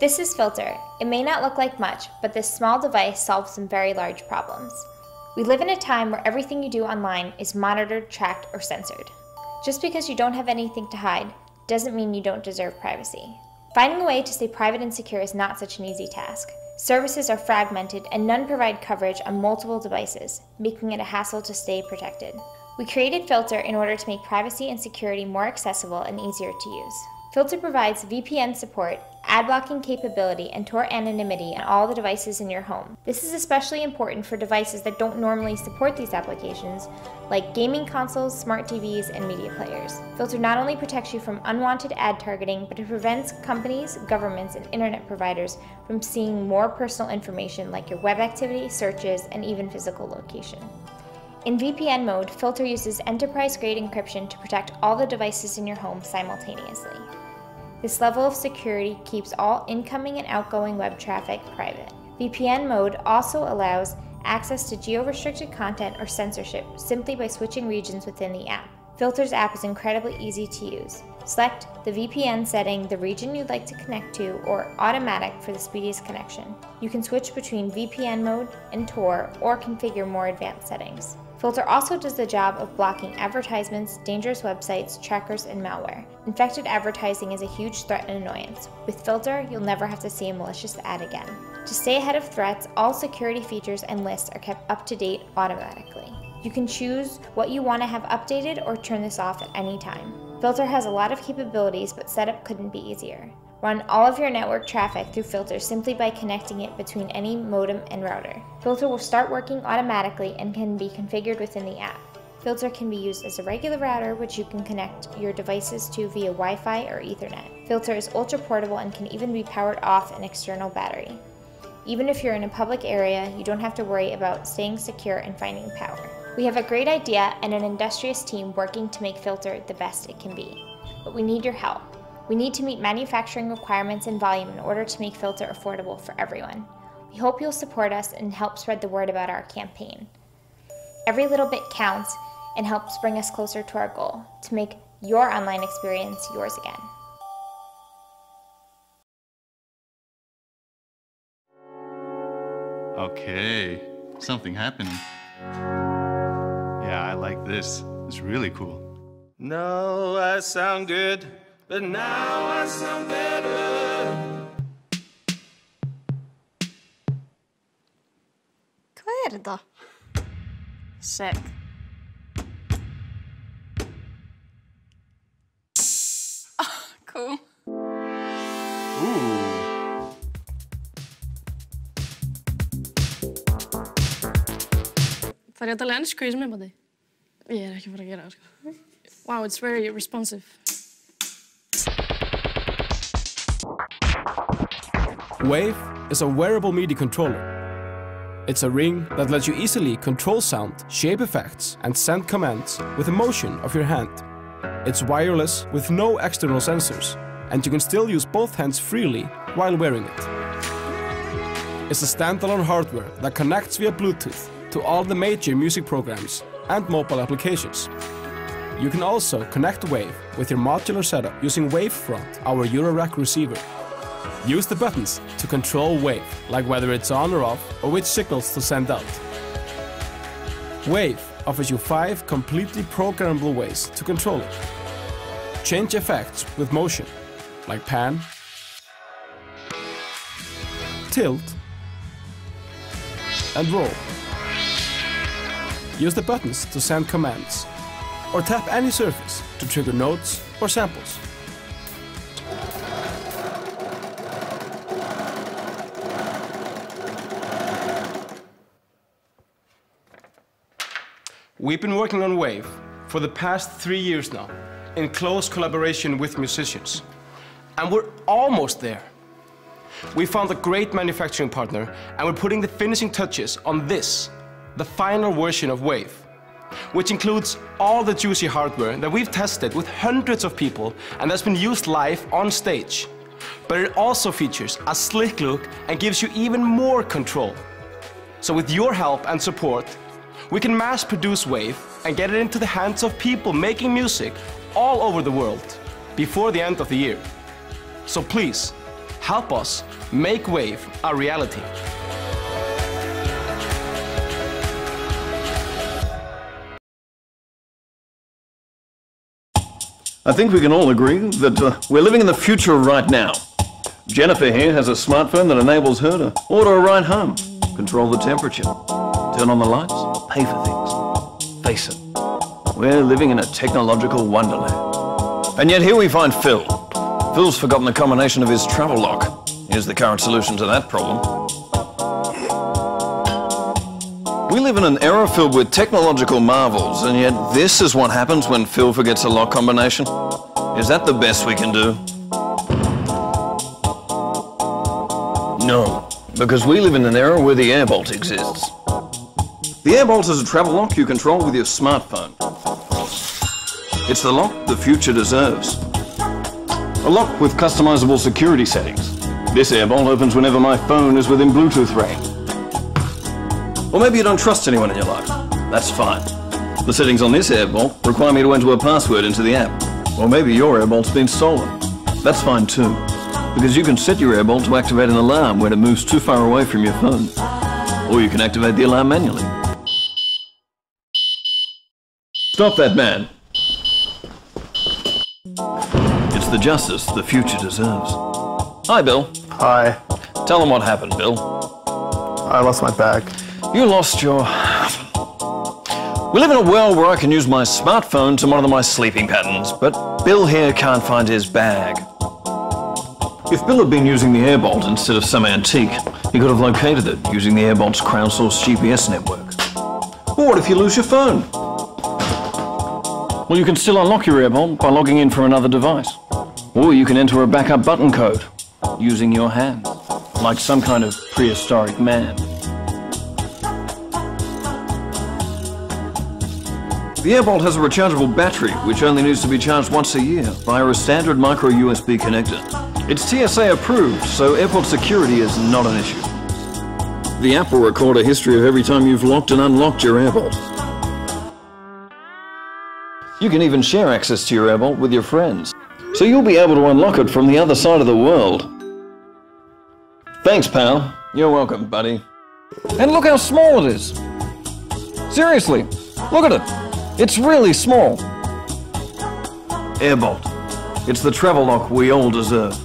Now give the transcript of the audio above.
This is Flter. It may not look like much, but this small device solves some very large problems. We live in a time where everything you do online is monitored, tracked, or censored. Just because you don't have anything to hide doesn't mean you don't deserve privacy. Finding a way to stay private and secure is not such an easy task. Services are fragmented and none provide coverage on multiple devices, making it a hassle to stay protected. We created Flter in order to make privacy and security more accessible and easier to use. Flter provides VPN support, ad blocking capability, and Tor anonymity on all the devices in your home. This is especially important for devices that don't normally support these applications, like gaming consoles, smart TVs, and media players. Flter not only protects you from unwanted ad targeting, but it prevents companies, governments, and internet providers from seeing more personal information like your web activity, searches, and even physical location. In VPN mode, Flter uses enterprise-grade encryption to protect all the devices in your home simultaneously. This level of security keeps all incoming and outgoing web traffic private. VPN mode also allows access to geo-restricted content or censorship simply by switching regions within the app. Flter's app is incredibly easy to use. Select the VPN setting, the region you'd like to connect to, or automatic for the speediest connection. You can switch between VPN mode and Tor or configure more advanced settings. Flter also does the job of blocking advertisements, dangerous websites, trackers, and malware. Infected advertising is a huge threat and annoyance. With Flter, you'll never have to see a malicious ad again. To stay ahead of threats, all security features and lists are kept up to date automatically. You can choose what you want to have updated or turn this off at any time. Flter has a lot of capabilities, but setup couldn't be easier. Run all of your network traffic through Flter simply by connecting it between any modem and router. Flter will start working automatically and can be configured within the app. Flter can be used as a regular router, which you can connect your devices to via Wi-Fi or Ethernet. Flter is ultra portable and can even be powered off an external battery. Even if you're in a public area, you don't have to worry about staying secure and finding power. We have a great idea and an industrious team working to make Flter the best it can be. But we need your help. We need to meet manufacturing requirements and volume in order to make Flter affordable for everyone. We hope you'll support us and help spread the word about our campaign. Every little bit counts and helps bring us closer to our goal, to make your online experience yours again. Okay, something happening. Yeah, I like this. It's really cool. No, I sound good, but now I sound better. Hva det da? Sick. Oh, cool. Ooh. Får jag ta lunch quiz med dig? Ja, det kan vara det. Wow, it's very responsive. Wave is a wearable MIDI controller. It's a ring that lets you easily control sound, shape effects, and send commands with the motion of your hand. It's wireless with no external sensors, and you can still use both hands freely while wearing it. It's a standalone hardware that connects via Bluetooth to all the major music programs and mobile applications. You can also connect Wave with your modular setup using Wavefront, our Eurorack receiver. Use the buttons to control Wave, like whether it's on or off, or which signals to send out. Wave offers you 5 completely programmable ways to control it. Change effects with motion, like pan, tilt, and roll. Use the buttons to send commands, or tap any surface to trigger notes or samples. We've been working on Wave for the past 3 years now, in close collaboration with musicians. And we're almost there. We found a great manufacturing partner, and we're putting the finishing touches on this, the final version of Wave, which includes all the juicy hardware that we've tested with hundreds of people and that's been used live on stage. But it also features a slick look and gives you even more control. So with your help and support, we can mass produce Wave and get it into the hands of people making music all over the world before the end of the year. So please, Help us make Wave a reality. I think we can all agree that we're living in the future right now. Jennifer here has a smartphone that enables her to order a ride home, control the temperature, turn on the lights, pay for things. Face it, we're living in a technological wonderland. And yet here we find Phil. Phil's forgotten the combination of his travel lock. Here's the current solution to that problem. We live in an era filled with technological marvels, and yet this is what happens when Phil forgets a lock combination. Is that the best we can do? No, because we live in an era where the airbolt exists. The airbolt is a travel lock you control with your smartphone. It's the lock the future deserves. A lock with customizable security settings. This airbolt opens whenever my phone is within Bluetooth range. Or maybe you don't trust anyone in your life. That's fine. The settings on this airbolt require me to enter a password into the app. Or maybe your airbolt's been stolen. That's fine too, because you can set your airbolt to activate an alarm when it moves too far away from your phone. Or you can activate the alarm manually. Stop that man. It's the justice the future deserves. Hi, Bill. Hi. Tell them what happened, Bill. I lost my bag. You lost your... We live in a world where I can use my smartphone to monitor my sleeping patterns, but Bill here can't find his bag. If Bill had been using the airbolt instead of some antique, he could have located it using the airbolt's crowdsourced GPS network. Or what if you lose your phone? Well, you can still unlock your airbolt by logging in from another device. Or you can enter a backup button code using your hand, like some kind of prehistoric man. The airbolt has a rechargeable battery, which only needs to be charged once a year via a standard micro USB connector. It's TSA approved, so airport security is not an issue. The app will record a history of every time you've locked and unlocked your airbolt. You can even share access to your airbolt with your friends, so you'll be able to unlock it from the other side of the world. Thanks, pal. You're welcome, buddy. And look how small it is. Seriously, look at it. It's really small. Airbolt. It's the travel lock we all deserve.